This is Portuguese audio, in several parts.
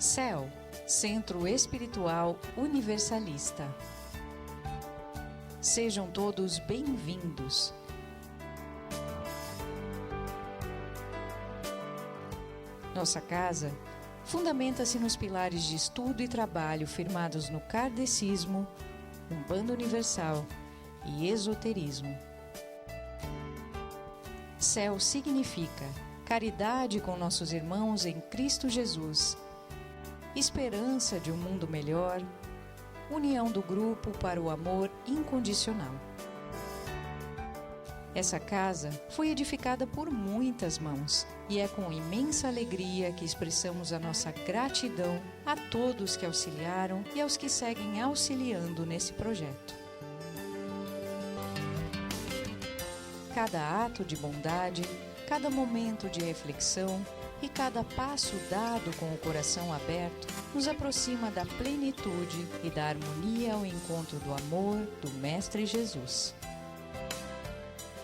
CEL, Centro Espiritual Universalista. Sejam todos bem-vindos. Nossa casa fundamenta-se nos pilares de estudo e trabalho firmados no kardecismo, Umbanda Universal e esoterismo. CEL significa caridade com nossos irmãos em Cristo Jesus, esperança de um mundo melhor, união do grupo para o amor incondicional. Essa casa foi edificada por muitas mãos e é com imensa alegria que expressamos a nossa gratidão a todos que auxiliaram e aos que seguem auxiliando nesse projeto. Cada ato de bondade, cada momento de reflexão e cada passo dado com o coração aberto nos aproxima da plenitude e da harmonia ao encontro do amor do Mestre Jesus.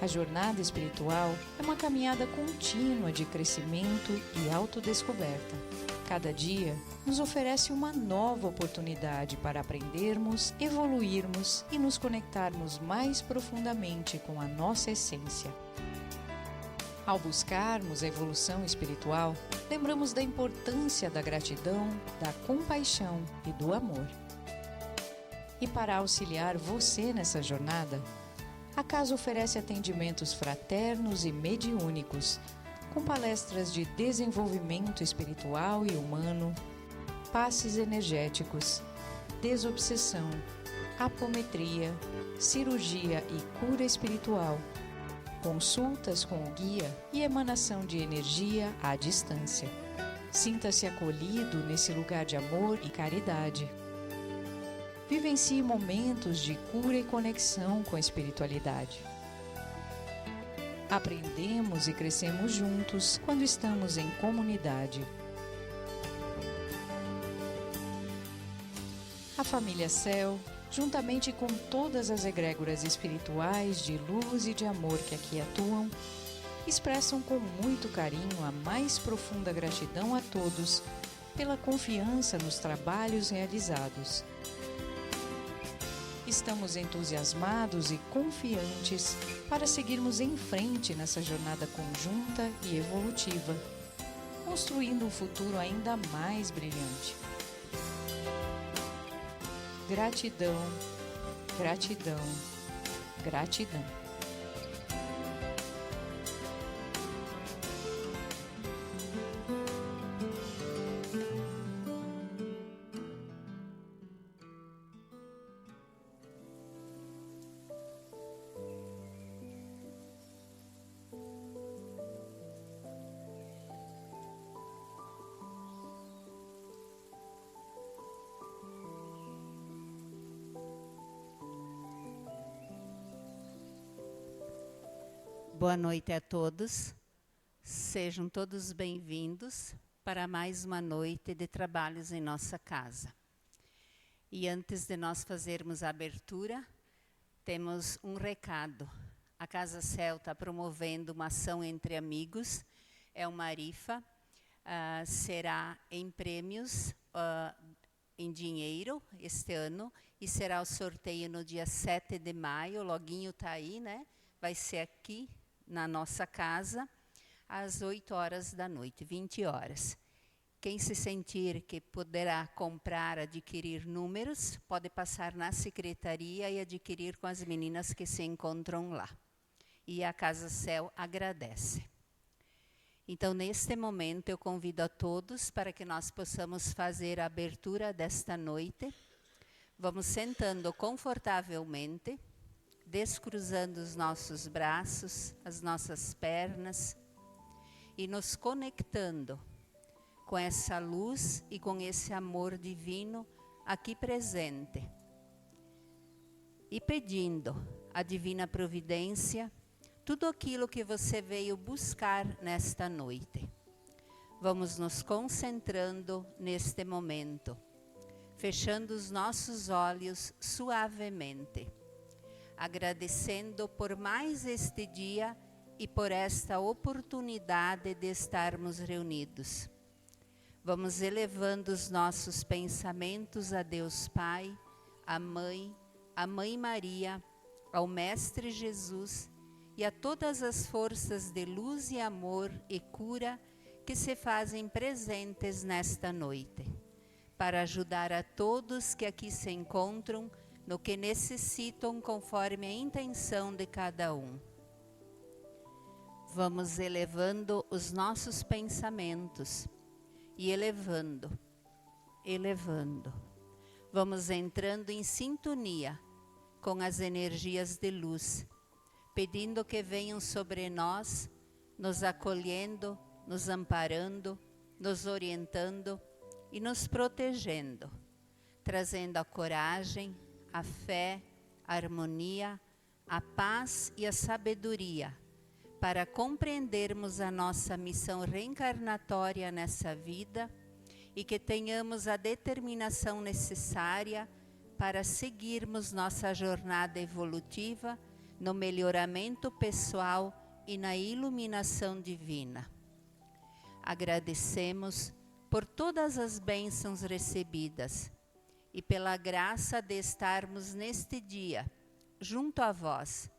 A jornada espiritual é uma caminhada contínua de crescimento e autodescoberta. Cada dia nos oferece uma nova oportunidade para aprendermos, evoluirmos e nos conectarmos mais profundamente com a nossa essência. Ao buscarmos a evolução espiritual, lembramos da importância da gratidão, da compaixão e do amor. E para auxiliar você nessa jornada, a casa oferece atendimentos fraternos e mediúnicos, com palestras de desenvolvimento espiritual e humano, passes energéticos, desobsessão, apometria, cirurgia e cura espiritual, consultas com o guia e emanação de energia à distância. Sinta-se acolhido nesse lugar de amor e caridade. Vivencie momentos de cura e conexão com a espiritualidade. Aprendemos e crescemos juntos quando estamos em comunidade. A família CEL, juntamente com todas as egrégoras espirituais de luz e de amor que aqui atuam, expressam com muito carinho a mais profunda gratidão a todos pela confiança nos trabalhos realizados. Estamos entusiasmados e confiantes para seguirmos em frente nessa jornada conjunta e evolutiva, construindo um futuro ainda mais brilhante. Gratidão, gratidão, gratidão. Boa noite a todos, sejam todos bem-vindos para mais uma noite de trabalhos em nossa casa. E antes de nós fazermos a abertura, temos um recado. A Casa CEL está promovendo uma ação entre amigos, é uma rifa, será em prêmios em dinheiro este ano e será o sorteio no dia 7 de maio, o loguinho está aí, né? Vai ser aqui na nossa casa, às 8 horas da noite, 20 horas. Quem se sentir que poderá comprar, adquirir números, pode passar na secretaria e adquirir com as meninas que se encontram lá. E a Casa CEL agradece. Então, neste momento, eu convido a todos para que nós possamos fazer a abertura desta noite. Vamos sentando confortavelmente, descruzando os nossos braços, as nossas pernas e nos conectando com essa luz e com esse amor divino aqui presente. E pedindo à Divina Providência tudo aquilo que você veio buscar nesta noite. Vamos nos concentrando neste momento, fechando os nossos olhos suavemente, agradecendo por mais este dia e por esta oportunidade de estarmos reunidos. Vamos elevando os nossos pensamentos a Deus Pai, a Mãe Maria, ao Mestre Jesus e a todas as forças de luz e amor e cura que se fazem presentes nesta noite, para ajudar a todos que aqui se encontram no que necessitam conforme a intenção de cada um. Vamos elevando os nossos pensamentos e elevando. Vamos entrando em sintonia com as energias de luz, pedindo que venham sobre nós, nos acolhendo, nos amparando, nos orientando e nos protegendo, trazendo a coragem, a fé, a harmonia, a paz e a sabedoria, para compreendermos a nossa missão reencarnatória nessa vida e que tenhamos a determinação necessária para seguirmos nossa jornada evolutiva no melhoramento pessoal e na iluminação divina. Agradecemos por todas as bênçãos recebidas e pela graça de estarmos neste dia junto a vós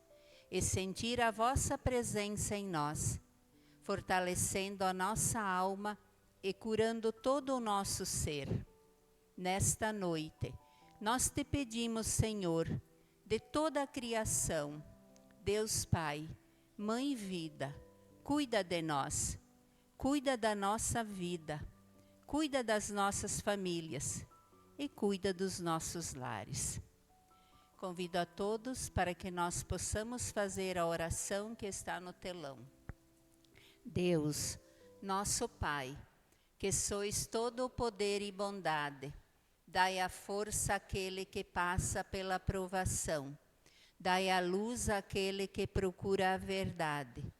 e sentir a vossa presença em nós, fortalecendo a nossa alma e curando todo o nosso ser. Nesta noite, nós te pedimos, Senhor, de toda a criação, Deus Pai, Mãe Vida, cuida de nós, cuida da nossa vida, cuida das nossas famílias e cuida dos nossos lares. Convido a todos para que nós possamos fazer a oração que está no telão. Deus, nosso Pai, que sois todo o poder e bondade, dai a força àquele que passa pela provação, dai a luz àquele que procura a verdade,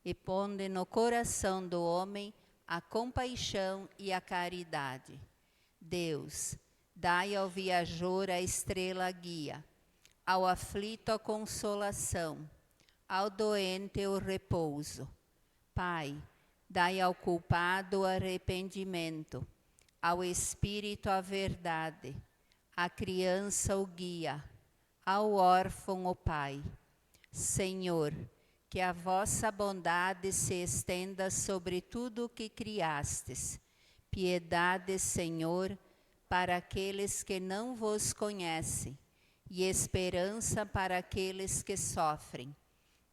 e ponde no coração do homem a compaixão e a caridade. Deus, dai ao viajor a estrela guia, ao aflito a consolação, ao doente o repouso. Pai, dai ao culpado o arrependimento, ao espírito a verdade, à criança o guia, ao órfão o Pai. Senhor, que a vossa bondade se estenda sobre tudo o que criastes. Piedade, Senhor, para aqueles que não vos conhecem, e esperança para aqueles que sofrem.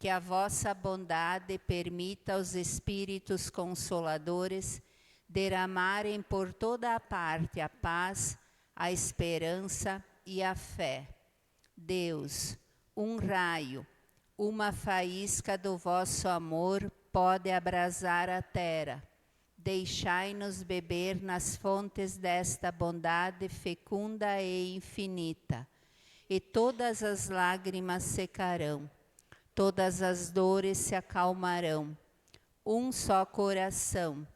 Que a vossa bondade permita aos Espíritos Consoladores derramarem por toda a parte a paz, a esperança e a fé. Deus, um raio, uma faísca do vosso amor pode abrasar a terra. Deixai-nos beber nas fontes desta bondade fecunda e infinita, e todas as lágrimas secarão, todas as dores se acalmarão. Um só coração,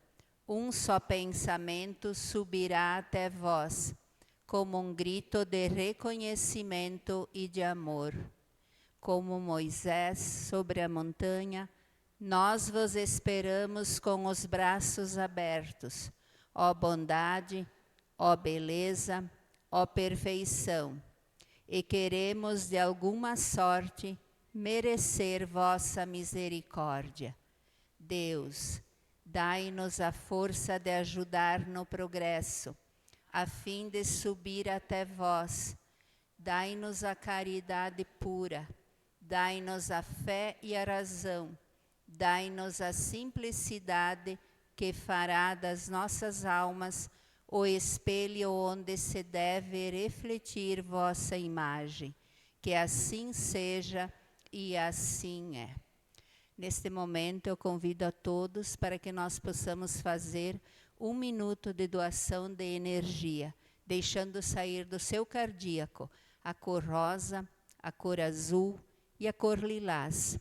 um só pensamento subirá até vós, como um grito de reconhecimento e de amor. Como Moisés sobre a montanha, nós vos esperamos com os braços abertos, ó bondade, ó beleza, ó perfeição, e queremos de alguma sorte merecer vossa misericórdia. Deus, dai-nos a força de ajudar no progresso, a fim de subir até vós. Dai-nos a caridade pura, dai-nos a fé e a razão, dai-nos a simplicidade que fará das nossas almas o espelho onde se deve refletir vossa imagem. Que assim seja e assim é. Neste momento eu convido a todos para que nós possamos fazer 1 minuto de doação de energia, deixando sair do seu cardíaco a cor rosa, a cor azul e a cor lilás,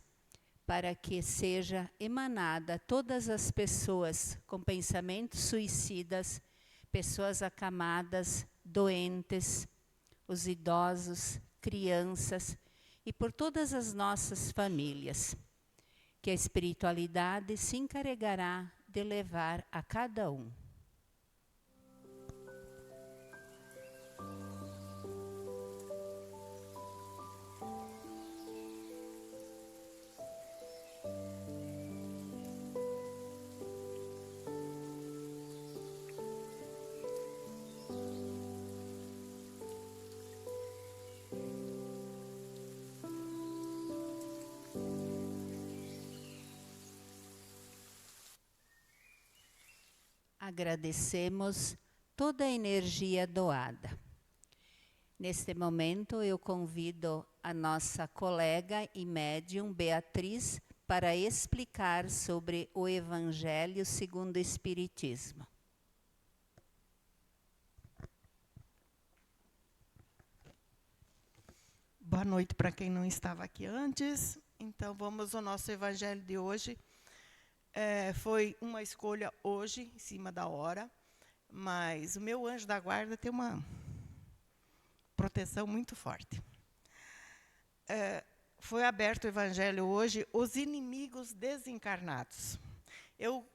para que seja emanada a todas as pessoas com pensamentos suicidas, pessoas acamadas, doentes, os idosos, crianças e por todas as nossas famílias, que a espiritualidade se encarregará de levar a cada um. Agradecemos toda a energia doada. Neste momento, eu convido a nossa colega e médium Beatriz para explicar sobre o Evangelho segundo o Espiritismo. Boa noite para quem não estava aqui antes. Então, vamos ao nosso Evangelho de hoje. Foi uma escolha hoje, em cima da hora, mas o meu anjo da guarda tem uma proteção muito forte. Foi aberto o Evangelho hoje, os inimigos desencarnados. Eu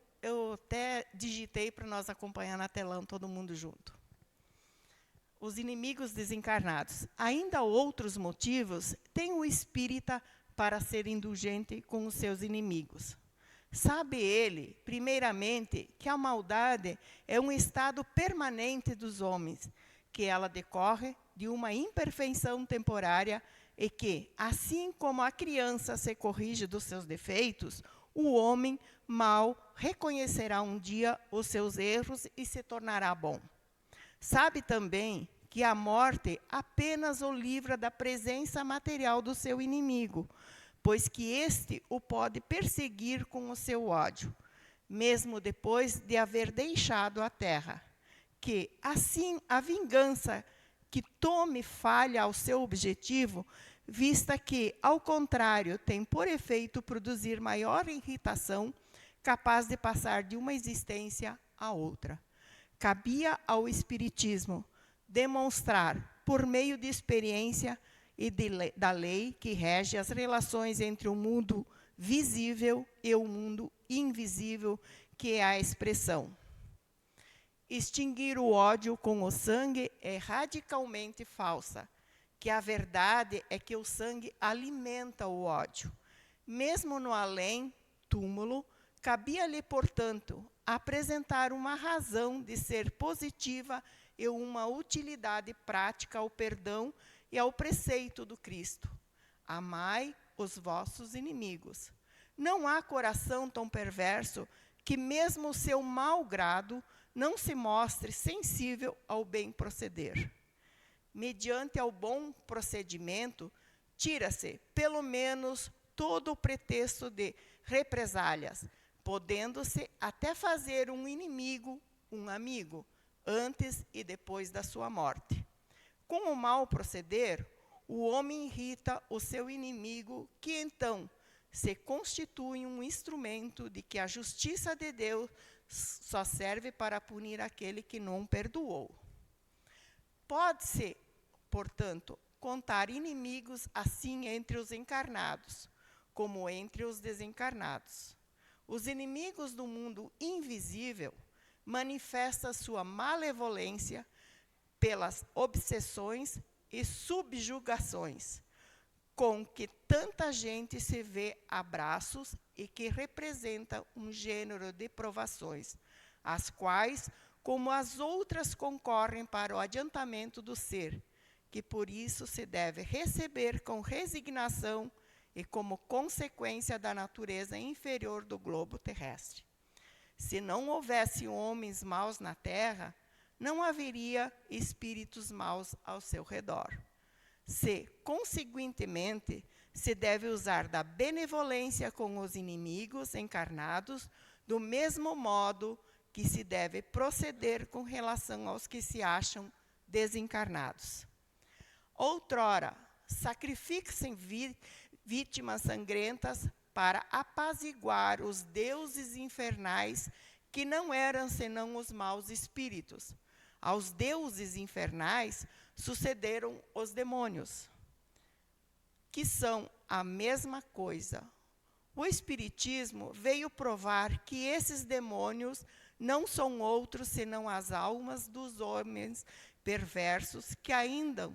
até digitei para nós acompanhar na telão, todo mundo junto. Os inimigos desencarnados. Ainda outros motivos tem o espírita para ser indulgente com os seus inimigos. Sabe ele, primeiramente, que a maldade é um estado permanente dos homens, que ela decorre de uma imperfeição temporária e que, assim como a criança se corrige dos seus defeitos, o homem mau reconhecerá um dia os seus erros e se tornará bom. Sabe também que a morte apenas o livra da presença material do seu inimigo, pois que este o pode perseguir com o seu ódio, mesmo depois de haver deixado a terra. Que, assim, a vingança que tome falha ao seu objetivo, vista que, ao contrário, tem por efeito produzir maior irritação, capaz de passar de uma existência a outra. Cabia ao Espiritismo demonstrar, por meio de experiência e da lei que rege as relações entre o mundo visível e o mundo invisível, que é a expressão. Extinguir o ódio com o sangue é radicalmente falsa, que a verdade é que o sangue alimenta o ódio. Mesmo no além-túmulo, cabia-lhe, portanto, apresentar uma razão de ser positiva e uma utilidade prática ao perdão e ao preceito do Cristo. Amai os vossos inimigos. Não há coração tão perverso que mesmo o seu mau grado não se mostre sensível ao bem proceder. Mediante ao bom procedimento, tira-se, pelo menos, todo o pretexto de represálias, podendo-se até fazer um inimigo um amigo, antes e depois da sua morte. Com o mal proceder, o homem irrita o seu inimigo, que então se constitui um instrumento de que a justiça de Deus só serve para punir aquele que não perdoou. Pode-se, portanto, contar inimigos assim entre os encarnados, como entre os desencarnados. Os inimigos do mundo invisível manifestam sua malevolência pelas obsessões e subjugações, com que tanta gente se vê a braços e que representa um gênero de provações, as quais, como as outras, concorrem para o adiantamento do ser, que por isso se deve receber com resignação e como consequência da natureza inferior do globo terrestre. Se não houvesse homens maus na terra, não haveria espíritos maus ao seu redor. Se, consequentemente, se deve usar da benevolência com os inimigos encarnados, do mesmo modo que se deve proceder com relação aos que se acham desencarnados. Outrora, sacrifiquem vítimas sangrentas para apaziguar os deuses infernais, que não eram senão os maus espíritos. Aos deuses infernais sucederam os demônios, que são a mesma coisa. O Espiritismo veio provar que esses demônios não são outros senão as almas dos homens perversos que ainda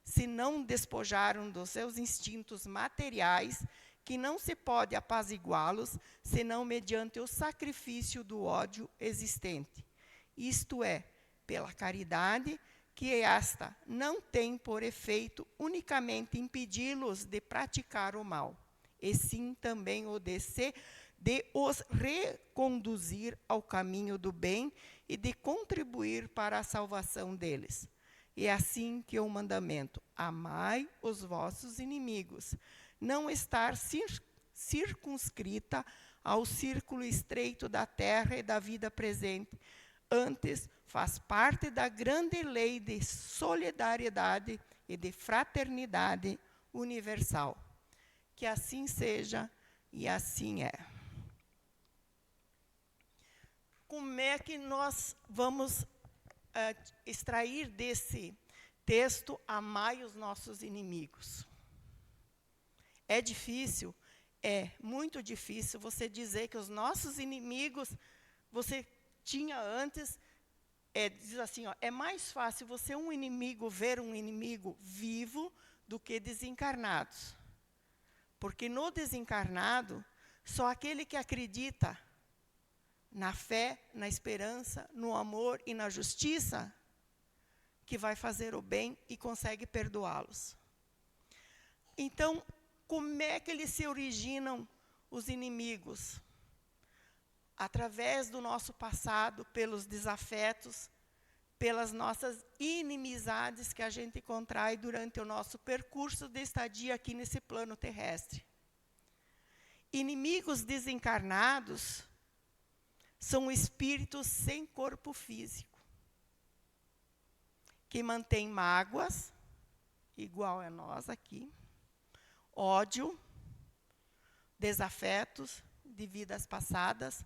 se não despojaram dos seus instintos materiais, que não se pode apaziguá-los senão mediante o sacrifício do ódio existente. Isto é, pela caridade que esta não tem por efeito unicamente impedi-los de praticar o mal, e sim também o de os reconduzir ao caminho do bem e de contribuir para a salvação deles. E é assim que o mandamento, amai os vossos inimigos, não estar circunscrita ao círculo estreito da terra e da vida presente, antes faz parte da grande lei de solidariedade e de fraternidade universal. Que assim seja e assim é. Como é que nós vamos extrair desse texto, amai os nossos inimigos? É difícil, é muito difícil você dizer que os nossos inimigos, você tinha antes, diz assim, ó, é mais fácil você ver um inimigo vivo do que desencarnados. Porque no desencarnado, só aquele que acredita na fé, na esperança, no amor e na justiça, que vai fazer o bem e consegue perdoá-los. Então, como é que eles se originam, os inimigos? Através do nosso passado, pelos desafetos, pelas nossas inimizades que a gente contrai durante o nosso percurso de estadia aqui nesse plano terrestre. Inimigos desencarnados são espíritos sem corpo físico, que mantêm mágoas, igual a nós aqui, ódio, desafetos de vidas passadas,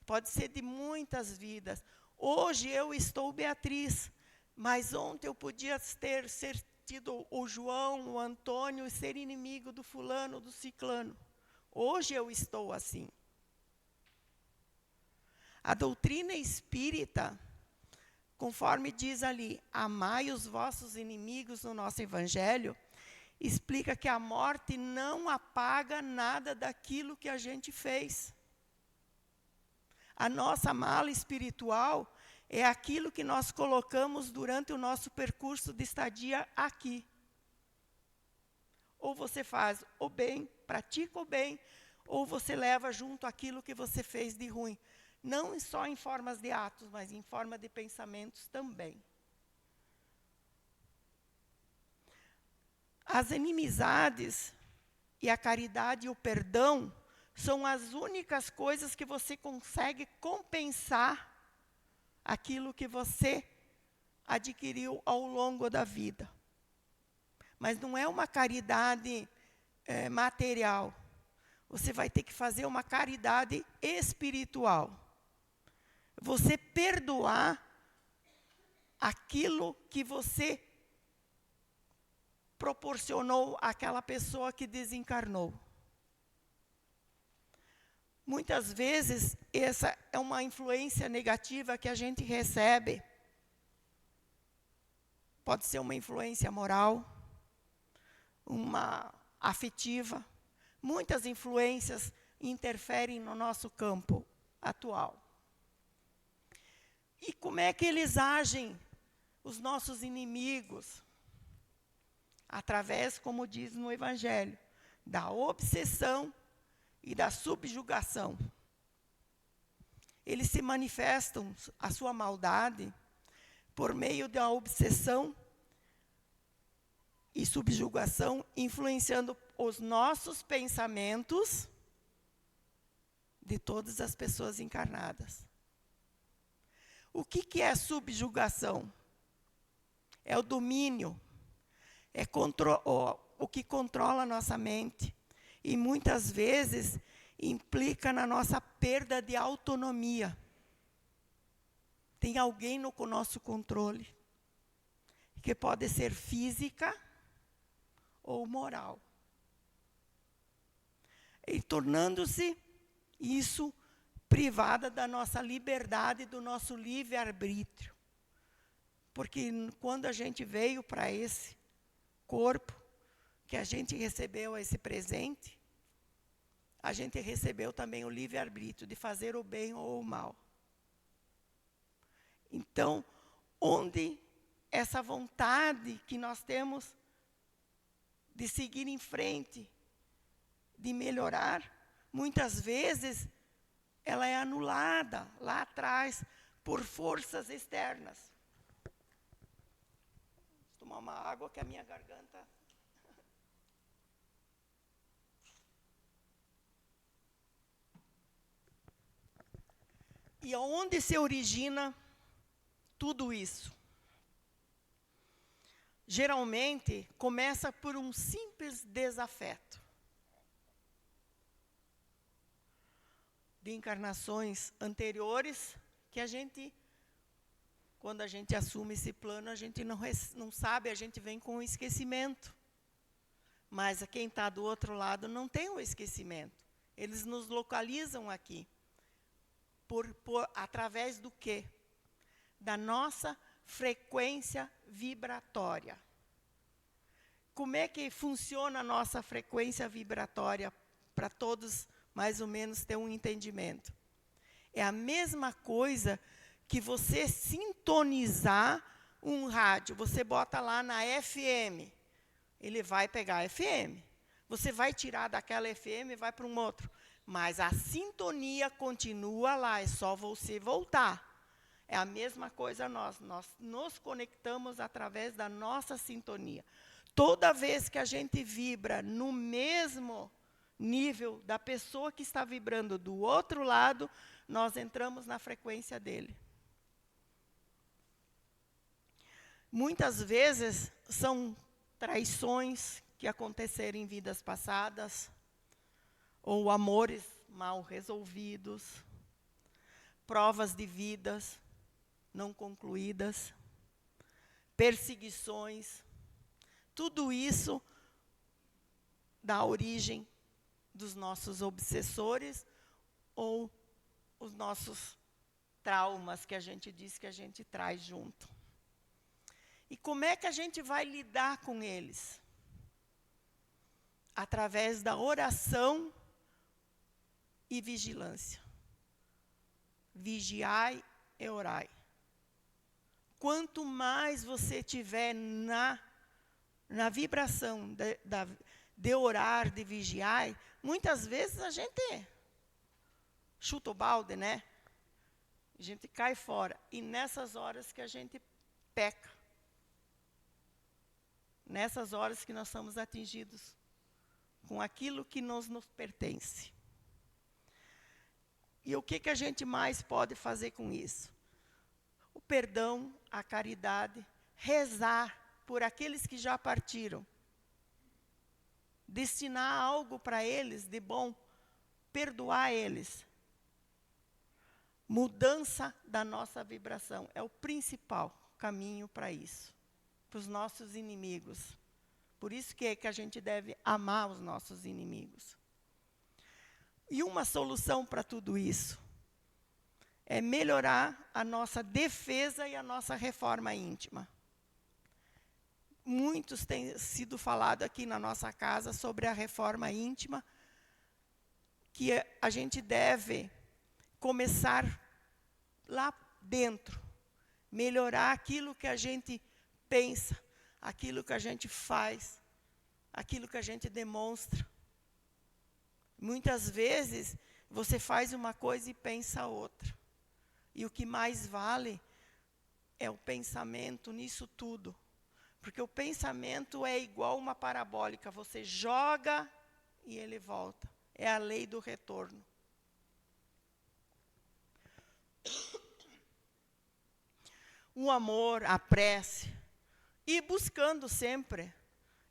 pode ser de muitas vidas. Hoje eu estou Beatriz, mas ontem eu podia ser tido o João, o Antônio, e ser inimigo do fulano, do ciclano. Hoje eu estou assim. A doutrina espírita, conforme diz ali, amai os vossos inimigos no nosso evangelho, explica que a morte não apaga nada daquilo que a gente fez. A nossa mala espiritual é aquilo que nós colocamos durante o nosso percurso de estadia aqui. Ou você faz o bem, pratica o bem, ou você leva junto aquilo que você fez de ruim. Não só em formas de atos, mas em forma de pensamentos também. As inimizades e a caridade e o perdão são as únicas coisas que você consegue compensar aquilo que você adquiriu ao longo da vida. Mas não é uma caridade material. Você vai ter que fazer uma caridade espiritual. Você perdoar aquilo que você proporcionou àquela pessoa que desencarnou. Muitas vezes, essa é uma influência negativa que a gente recebe. Pode ser uma influência moral, uma afetiva. Muitas influências interferem no nosso campo atual. E como é que eles agem, os nossos inimigos? Através, como diz no Evangelho, da obsessão e da subjugação. Eles se manifestam a sua maldade por meio da obsessão e subjugação, influenciando os nossos pensamentos de todas as pessoas encarnadas. O que é subjugação? É o domínio, é o que controla a nossa mente. E muitas vezes implica na nossa perda de autonomia. Tem alguém no nosso controle, que pode ser física ou moral. E tornando-se isso privada da nossa liberdade, do nosso livre-arbítrio. Porque quando a gente veio para esse corpo, que a gente recebeu esse presente, a gente recebeu também o livre-arbítrio de fazer o bem ou o mal. Então, onde essa vontade que nós temos de seguir em frente, de melhorar, muitas vezes ela é anulada lá atrás por forças externas. Vou tomar uma água que a minha garganta... E aonde se origina tudo isso? Geralmente, começa por um simples desafeto. De encarnações anteriores, que a gente, quando a gente assume esse plano, a gente não sabe, a gente vem com o esquecimento. Mas quem está do outro lado não tem o esquecimento. Eles nos localizam aqui. Através do quê? Da nossa frequência vibratória. Como é que funciona a nossa frequência vibratória, para todos mais ou menos ter um entendimento? É a mesma coisa que você sintonizar um rádio. Você bota lá na FM, ele vai pegar a FM. Você vai tirar daquela FM e vai para um outro. Mas a sintonia continua lá, é só você voltar. É a mesma coisa nós nos conectamos através da nossa sintonia. Toda vez que a gente vibra no mesmo nível da pessoa que está vibrando do outro lado, nós entramos na frequência dele. Muitas vezes são traições que aconteceram em vidas passadas, ou amores mal resolvidos, provas de vidas não concluídas, perseguições. Tudo isso dá origem dos nossos obsessores ou os nossos traumas que a gente diz que a gente traz junto. E como é que a gente vai lidar com eles? Através da oração e vigilância. Vigiai e orai. Quanto mais você tiver na vibração de orar, de vigiar, muitas vezes a gente chuta o balde, né? A gente cai fora. E nessas horas que a gente peca. Nessas horas que nós somos atingidos com aquilo que nos pertence. E o que a gente mais pode fazer com isso? O perdão, a caridade, rezar por aqueles que já partiram. Destinar algo para eles de bom, perdoar eles. Mudança da nossa vibração é o principal caminho para isso, para os nossos inimigos. Por isso que a gente deve amar os nossos inimigos. E uma solução para tudo isso é melhorar a nossa defesa e a nossa reforma íntima. Muitos têm sido falado aqui na nossa casa sobre a reforma íntima, que a gente deve começar lá dentro, melhorar aquilo que a gente pensa, aquilo que a gente faz, aquilo que a gente demonstra. Muitas vezes, você faz uma coisa e pensa outra. E o que mais vale é o pensamento nisso tudo. Porque o pensamento é igual uma parabólica. Você joga e ele volta. É a lei do retorno. O amor, a prece. E buscando sempre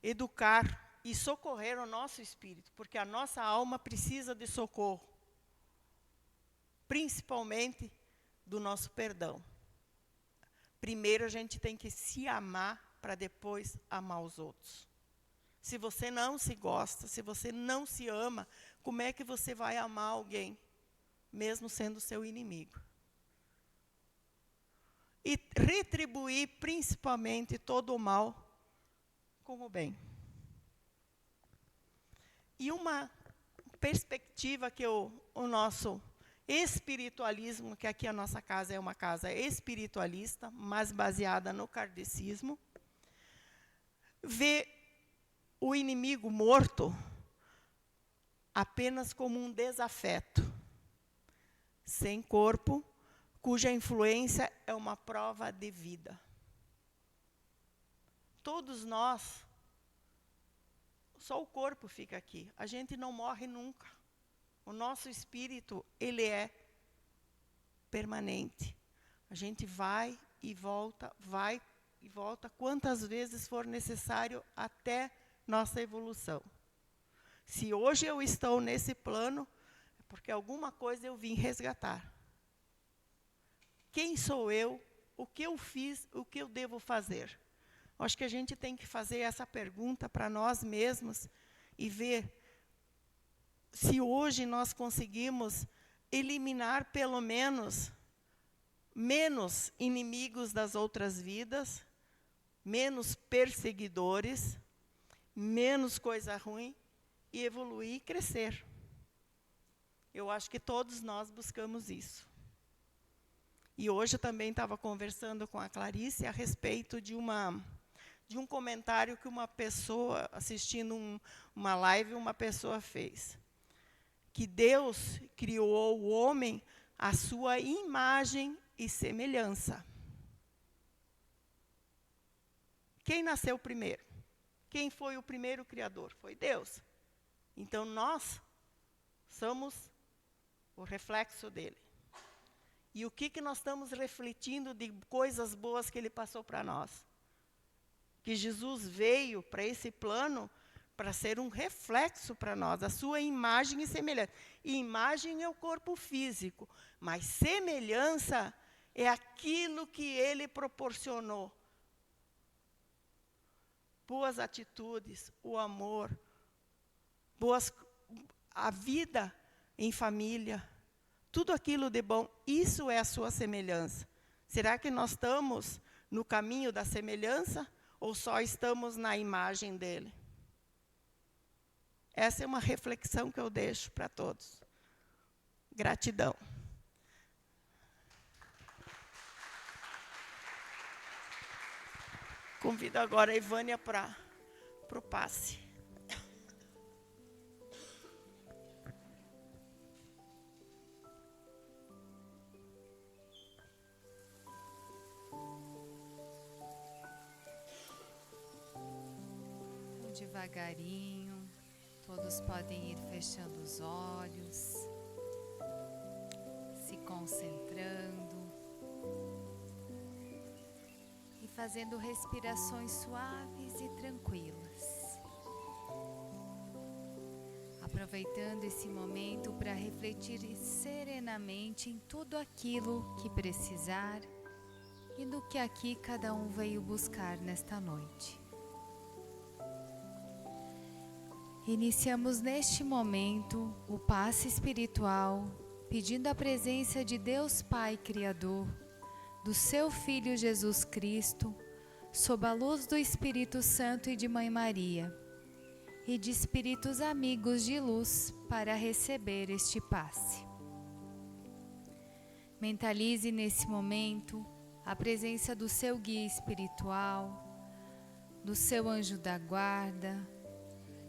educar e socorrer o nosso espírito, porque a nossa alma precisa de socorro, principalmente do nosso perdão. Primeiro a gente tem que se amar para depois amar os outros. Se você não se gosta, se você não se ama, como é que você vai amar alguém, mesmo sendo seu inimigo? E retribuir principalmente todo o mal com o bem. E uma perspectiva que o nosso espiritualismo, que aqui a nossa casa é uma casa espiritualista, mas baseada no kardecismo, vê o inimigo morto apenas como um desafeto, sem corpo, cuja influência é uma prova de vida. Todos nós, só o corpo fica aqui, a gente não morre nunca. O nosso espírito, ele é permanente. A gente vai e volta, quantas vezes for necessário até nossa evolução. Se hoje eu estou nesse plano, é porque alguma coisa eu vim resgatar. Quem sou eu? O que eu fiz? O que eu devo fazer? Acho que a gente tem que fazer essa pergunta para nós mesmos e ver se hoje nós conseguimos eliminar pelo menos inimigos das outras vidas, menos perseguidores, menos coisa ruim, e evoluir e crescer. Eu acho que todos nós buscamos isso. E hoje eu também estava conversando com a Clarice a respeito de um comentário que uma pessoa, assistindo uma live, uma pessoa fez. Que Deus criou o homem à sua imagem e semelhança. Quem nasceu primeiro? Quem foi o primeiro criador? Foi Deus. Então, nós somos o reflexo dele. E o que nós estamos refletindo de coisas boas que ele passou para nós? Que Jesus veio para esse plano para ser um reflexo para nós, a sua imagem e semelhança. E imagem é o corpo físico, mas semelhança é aquilo que ele proporcionou. Boas atitudes, o amor, a vida em família, tudo aquilo de bom, isso é a sua semelhança. Será que nós estamos no caminho da semelhança ou só estamos na imagem dele? Essa é uma reflexão que eu deixo para todos. Gratidão. Convido agora a Ivânia para o passe. Devagarinho, todos podem ir fechando os olhos, se concentrando e fazendo respirações suaves e tranquilas. Aproveitando esse momento para refletir serenamente em tudo aquilo que precisar e do que aqui cada um veio buscar nesta noite. Iniciamos neste momento o passe espiritual, pedindo a presença de Deus Pai Criador, do seu Filho Jesus Cristo, sob a luz do Espírito Santo e de Mãe Maria, e de espíritos amigos de luz para receber este passe. Mentalize nesse momento a presença do seu guia espiritual, do seu anjo da guarda,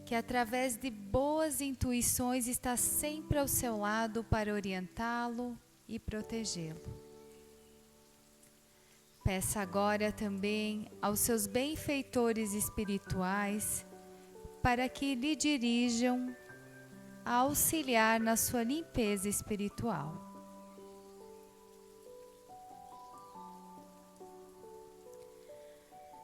que através de boas intuições está sempre ao seu lado para orientá-lo e protegê-lo. Peça agora também aos seus benfeitores espirituais para que lhe dirijam a auxiliar na sua limpeza espiritual.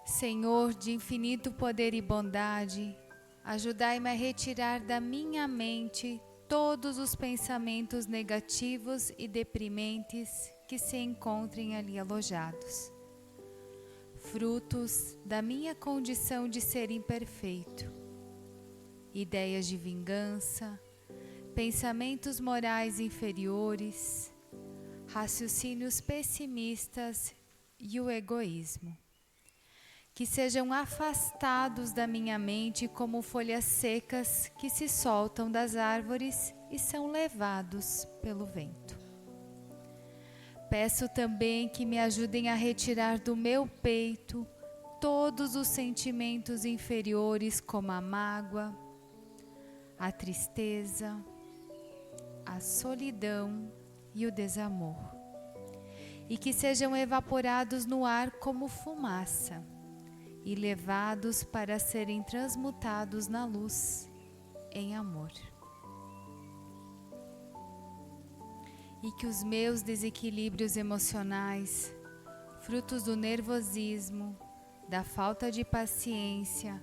Senhor de infinito poder e bondade, ajudai-me a retirar da minha mente todos os pensamentos negativos e deprimentes que se encontrem ali alojados, frutos da minha condição de ser imperfeito, ideias de vingança, pensamentos morais inferiores, raciocínios pessimistas e o egoísmo. Que sejam afastados da minha mente como folhas secas que se soltam das árvores e são levados pelo vento. Peço também que me ajudem a retirar do meu peito todos os sentimentos inferiores, como a mágoa, a tristeza, a solidão e o desamor, e que sejam evaporados no ar como fumaça e levados para serem transmutados na luz, em amor. E que os meus desequilíbrios emocionais, frutos do nervosismo, da falta de paciência,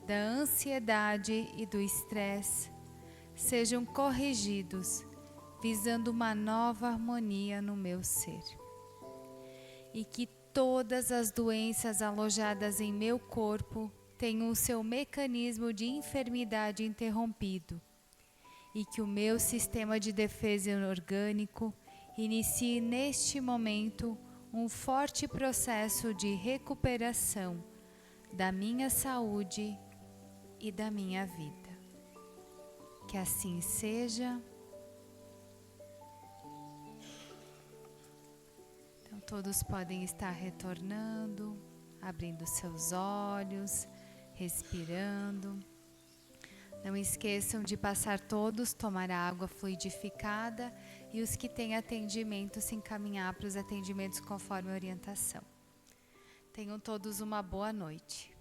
da ansiedade e do estresse, sejam corrigidos, visando uma nova harmonia no meu ser. E que todas as doenças alojadas em meu corpo tenham o seu mecanismo de enfermidade interrompido, e que o meu sistema de defesa orgânico inicie neste momento um forte processo de recuperação da minha saúde e da minha vida. Que assim seja. Então todos podem estar retornando, abrindo seus olhos, respirando. Não esqueçam de passar todos, tomar água fluidificada, e os que têm atendimento se encaminhar para os atendimentos conforme a orientação. Tenham todos uma boa noite.